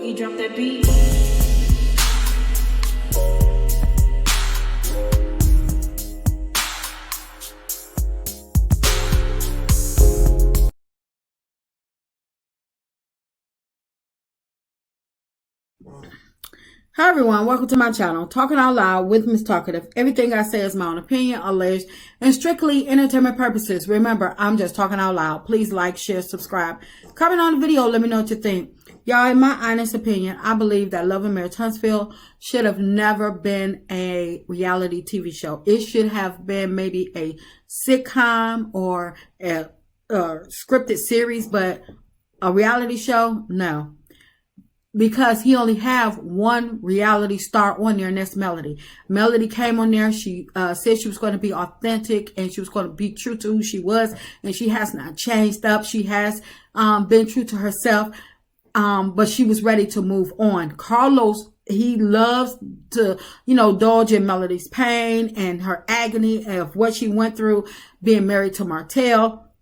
Boogie, drop that beat. Hi everyone, welcome to my channel, Talking Out Loud with Miss Talkative. Everything I say is my own opinion, alleged, and strictly entertainment purposes. Remember, I'm just talking out loud. Please like, share, subscribe. Comment on the video, let me know what you think. Y'all, in my honest opinion, I believe that Love and Marriage Huntsville should have never been a reality TV show. It should have been maybe a sitcom or a scripted series, but a reality show, no. Because he only have one reality star on there, and that's Melody. Melody came on there. She said she was going to be authentic and she was going to be true to who she was, and she has not changed up. She has been true to herself, but she was ready to move on. Carlos, he loves to, indulge in Melody's pain and her agony of what she went through being married to Martell,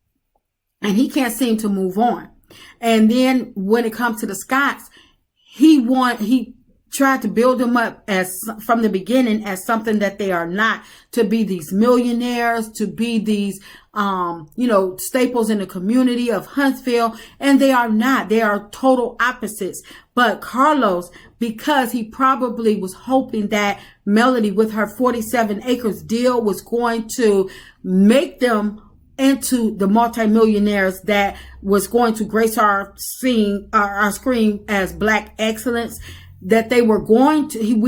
and he can't seem to move on. And then when it comes to the Scotts, he tried to build them up as from the beginning as something that they are not, to be these millionaires, to be these, staples in the community of Huntsville. And they are not. They are total opposites. But Carlos, because he probably was hoping that Melody with her 47 acres deal was going to make them into the multimillionaires that was going to grace our screen as Black excellence, that we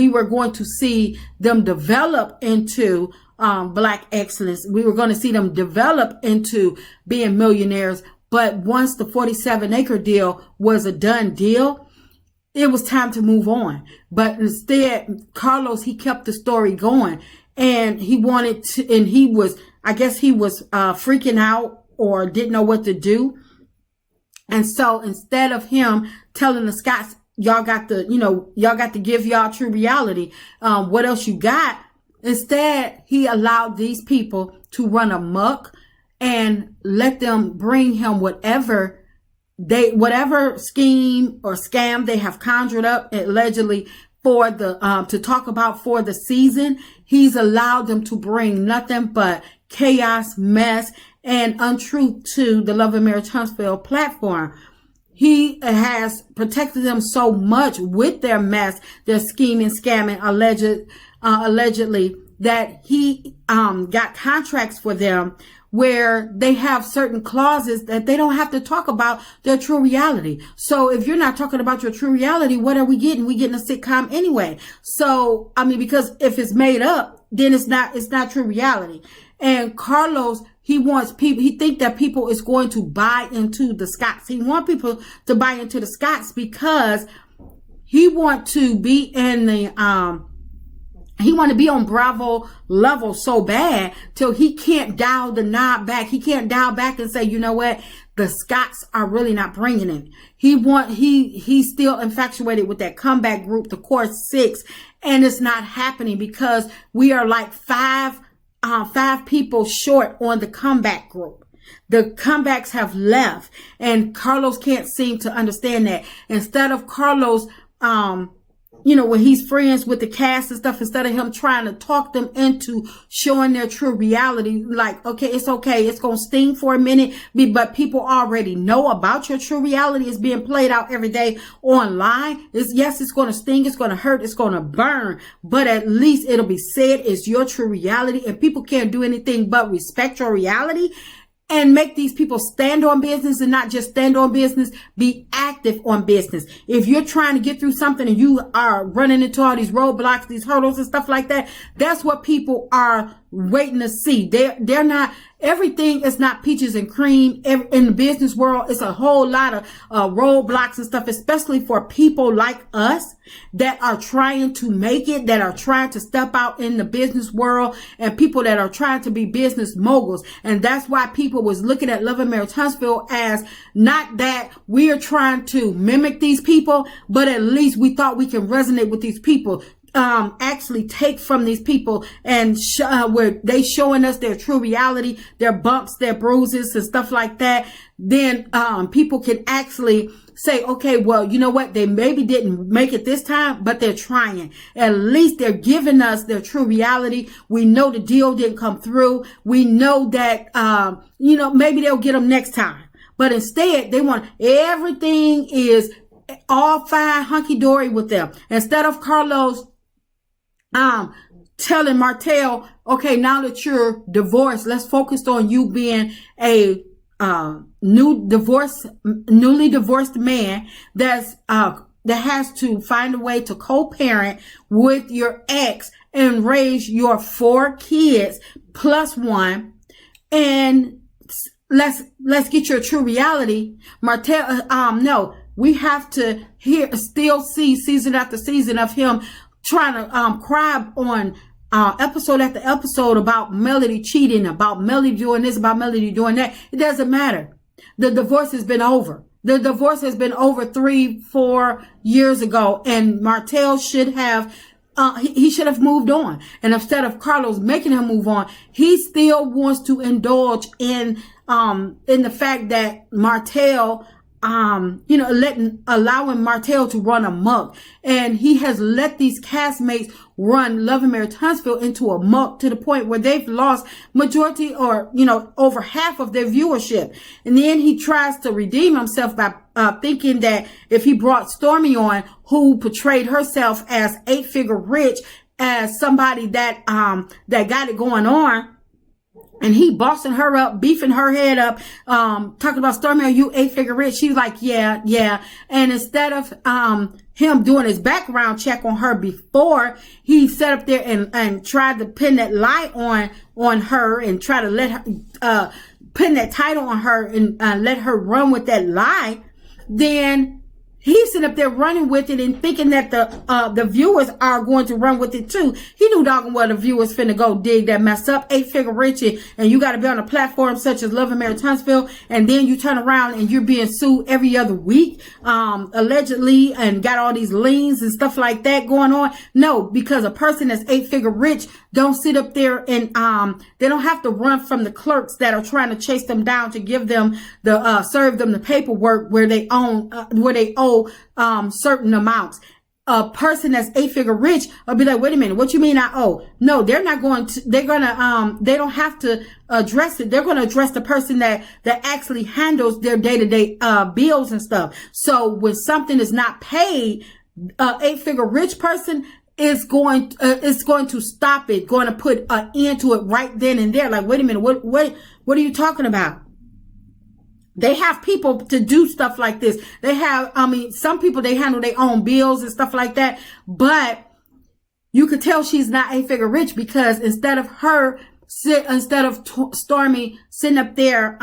were going to see them develop into Black excellence. We were going to see them develop into being millionaires. But once the 47-acre deal was a done deal, it was time to move on. But instead, Carlos, he kept the story going, and he wanted to, and he was, I guess he was freaking out or didn't know what to do. And so instead of him telling the Scotts, y'all got to give y'all true reality, what else you got? Instead, he allowed these people to run amok and let them bring him whatever scheme or scam they have conjured up allegedly for the to talk about for the season. He's allowed them to bring nothing but chaos, mess, and untruth to the Love and Marriage Huntsville platform. He has protected them so much with their mess, their scheming, scamming, allegedly, that he got contracts for them where they have certain clauses that they don't have to talk about their true reality. So if you're not talking about your true reality, what are we getting? We getting a sitcom anyway. So, because if it's made up, then it's not true reality. And Carlos, he wants people, he think that people is going to buy into the Scotts. He want people to buy into the Scotts because he want to be in the, he want to be on Bravo level so bad till he can't dial the knob back. He can't dial back and say, you know what? The Scotts are really not bringing it. He's still infatuated with that comeback group, the Core Six, and it's not happening because we are like five people short on the comeback group. The comebacks have left, and Carlos can't seem to understand that. Instead of Carlos, when he's friends with the cast and stuff, instead of him trying to talk them into showing their true reality, like, okay, it's going to sting for a minute, but people already know about your true reality. It's being played out every day online. It's going to sting, it's going to hurt, it's going to burn, but at least it'll be said it's your true reality, and people can't do anything but respect your reality and make these people stand on business, and not just stand on business, be active on business. If you're trying to get through something and you are running into all these roadblocks, these hurdles and stuff like that, that's what people are waiting to see. They're not, everything is not peaches and cream. In the business world, it's a whole lot of roadblocks and stuff, especially for people like us that are trying to make it, that are trying to step out in the business world, and people that are trying to be business moguls. And that's why people was looking at Love and Marriage Huntsville as not that we are trying to mimic these people, but at least we thought we can resonate with these people. actually take from these people and where they showing us their true reality, their bumps, their bruises and stuff like that, then people can actually say, okay, well, you know what? They maybe didn't make it this time, but they're trying. At least they're giving us their true reality. We know the deal didn't come through. We know that, maybe they'll get them next time. But instead, they want everything is all fine, hunky-dory with them. Instead of Carlos telling Martell, okay, now that you're divorced, let's focus on you being a newly divorced man that has to find a way to co-parent with your ex and raise your 4 kids plus 1, and let's get your true reality. Martell, no, we have to still see season after season of him trying to cry on episode after episode about Melody cheating, about Melody doing this, about Melody doing that. It doesn't matter. The divorce has been over. The divorce has been over 3-4 years ago, and Martell should have he should have moved on. And instead of Carlos making him move on, he still wants to indulge in the fact that Martell allowing Martell to run amok. And he has let these castmates run Love and Marriage Huntsville into a muck to the point where they've lost majority or, over half of their viewership. And then he tries to redeem himself by thinking that if he brought Stormy on, who portrayed herself as 8-figure rich, as somebody that got it going on, and he bossing her up, beefing her head up, talking about, Stormy, are you 8-figure rich? She's like, yeah. And instead of him doing his background check on her before, he sat up there and tried to pin that lie on her and try to let her pin that title on her and let her run with that lie. Then he's sitting up there running with it and thinking that the viewers are going to run with it too. He knew doggone well the viewers finna go dig that mess up. 8-figure rich, and you got to be on a platform such as Love and Marriage Huntsville, and then you turn around and you're being sued every other week, allegedly, and got all these liens and stuff like that going on. No, because a person that's 8-figure rich don't sit up there and they don't have to run from the clerks that are trying to chase them down to give them serve them the paperwork where they owe certain amounts. A person that's 8-figure rich will be like, wait a minute, what you mean I owe? No, they're not going to, they don't have to address it. They're going to address the person that actually handles their day-to-day, bills and stuff. So when something is not paid, 8-figure rich person is going to stop it, going to put an end to it right then and there. Like, wait a minute, what are you talking about? They have people to do stuff like this. They have, some people, they handle their own bills and stuff like that. But you could tell she's not 8-figure rich because instead of Stormy sitting up there,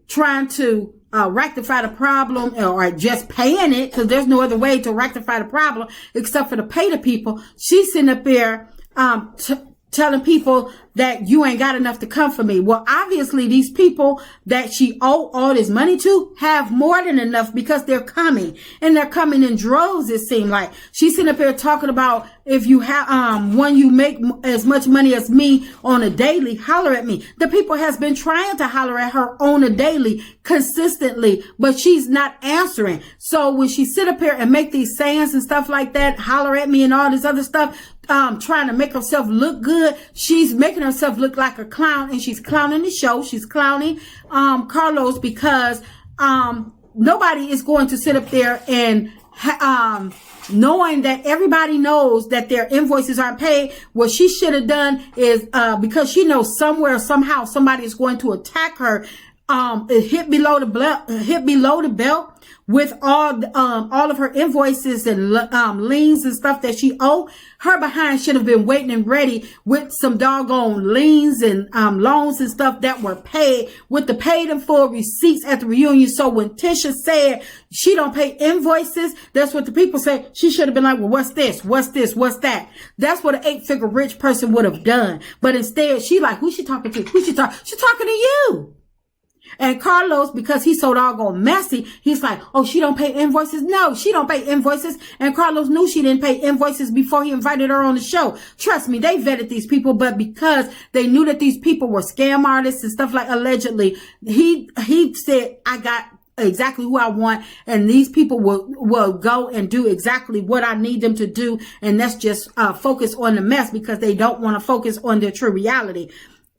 trying to rectify the problem or just paying it, because there's no other way to rectify the problem except for to pay the people, she's sitting up there, telling people that you ain't got enough to come for me. Well, obviously these people that she owe all this money to have more than enough because they're coming, and they're coming in droves. It seems like she's sitting up here talking about, if you have, when you make as much money as me on a daily, holler at me. The people has been trying to holler at her on a daily consistently, but she's not answering. So when she sit up here and make these sayings and stuff like that, holler at me and all this other stuff, trying to make herself look good, she's making herself look like a clown, and she's clowning the show. She's clowning Carlos because nobody is going to sit up there and knowing that everybody knows that their invoices aren't paid. What she should have done is because she knows somewhere, somehow, somebody is going to attack her. Hit below the belt with all of her invoices and liens and stuff that she owe. Her behind should have been waiting and ready with some doggone liens and loans and stuff that were paid, with the paid in full receipts at the reunion. So when Tisha said she don't pay invoices, that's what the people say. She should have been like, well, what's this? What's this? What's that? That's what an 8-figure rich person would have done. But instead, she like, who's she talking to? She's talking to you. And Carlos, because he's so doggone messy, he's like, oh, she don't pay invoices. No, she don't pay invoices. And Carlos knew she didn't pay invoices before he invited her on the show. Trust me, they vetted these people, but because they knew that these people were scam artists and stuff like allegedly, he said, I got exactly who I want, and these people will go and do exactly what I need them to do, and that's just focus on the mess because they don't want to focus on their true reality.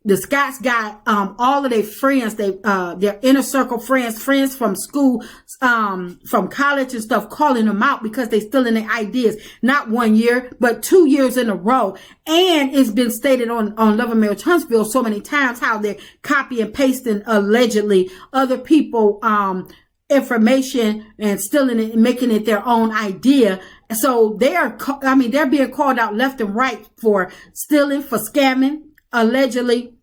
The Scotts got all of their friends, their inner circle friends from school, from college and stuff, calling them out because they still in their ideas. Not 1 year, but 2 years in a row. And it's been stated on Love and Marriage Huntsville so many times how they're copy and pasting allegedly other people information and stealing it and making it their own idea. So they're being called out left and right for stealing, for scamming, allegedly,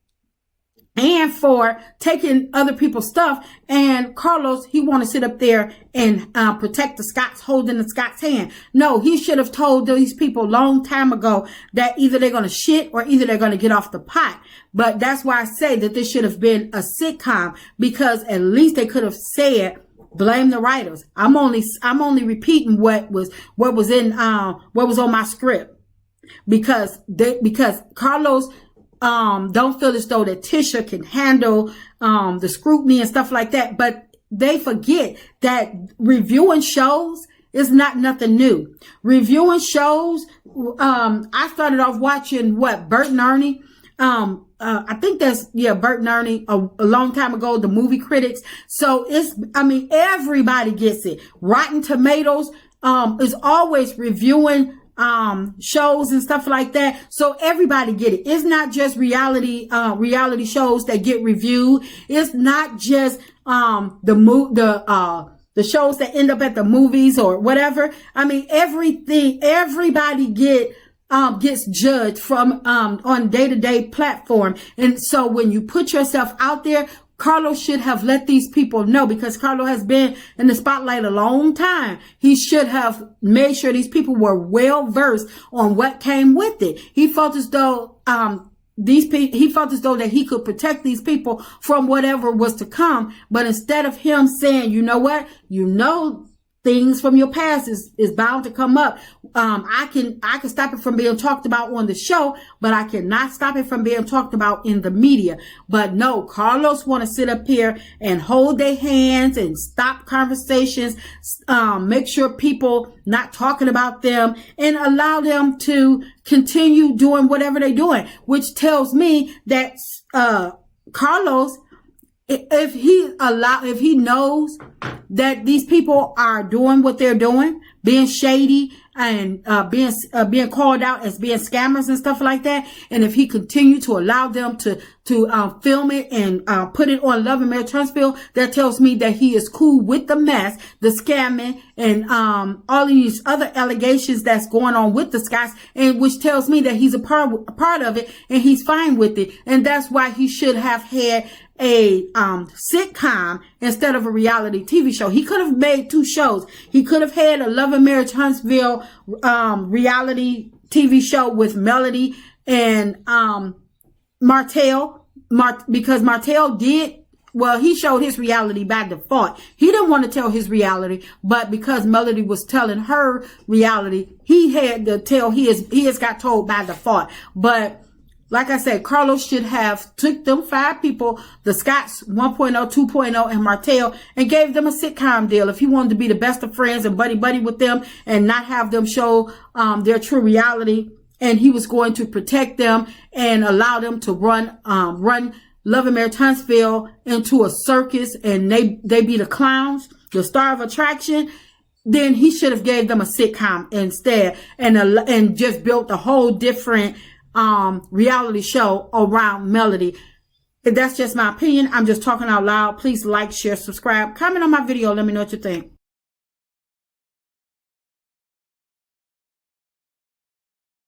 and for taking other people's stuff. And Carlos, he want to sit up there and protect the Scotts, holding the Scotts' hand. No, he should have told these people a long time ago that either they're going to shit or either they're going to get off the pot. But that's why I say that this should have been a sitcom, because at least they could have said, blame the writers. I'm only repeating what was on my script, because Carlos don't feel as though that Tisha can handle the scrutiny and stuff like that. But they forget that reviewing shows is not nothing new. Reviewing shows, I started off watching Bert and Ernie. I think that's, Bert and Ernie a long time ago, the movie critics. So everybody gets it. Rotten Tomatoes is always reviewing shows and stuff like that. So everybody get it. It's not just reality shows that get reviewed. It's not just the shows that end up at the movies or whatever. Everybody gets judged from on day-to-day platform. And so when you put yourself out there, Carlos should have let these people know, because Carlos has been in the spotlight a long time. He should have made sure these people were well versed on what came with it. He felt as though that he could protect these people from whatever was to come. But instead of him saying, you know what, things from your past is bound to come up. I can stop it from being talked about on the show, but I cannot stop it from being talked about in the media. But no, Carlos want to sit up here and hold their hands and stop conversations, make sure people not talking about them, and allow them to continue doing whatever they're doing, which tells me that Carlos, if he knows that these people are doing what they're doing, being shady and being called out as being scammers and stuff like that, and if he continue to allow them to film it and put it on Love and Marriage Huntsville, that tells me that he is cool with the mess, the scamming, and all of these other allegations that's going on with the Scotts, and which tells me that he's a part of it and he's fine with it. And that's why he should have had a sitcom instead of a reality TV show. He could have made 2 shows. He could have had a Love and Marriage Huntsville reality TV show with Melody and Martell, because Martell he showed his reality by default. He didn't want to tell his reality, but because Melody was telling her reality, he had to tell his got told by default. But like I said, Carlos should have took them 5 people, the Scotts 1.0, 2.0, and Martell, and gave them a sitcom deal. If he wanted to be the best of friends and buddy with them and not have them show their true reality, and he was going to protect them and allow them to run Love and Marriage Huntsville into a circus, and they be the clowns, the star of attraction, then he should have gave them a sitcom instead, and just built a whole different reality show around Melody. That's just my opinion. I'm just talking out loud. Please like, share, subscribe, comment on my video. Let me know what you think.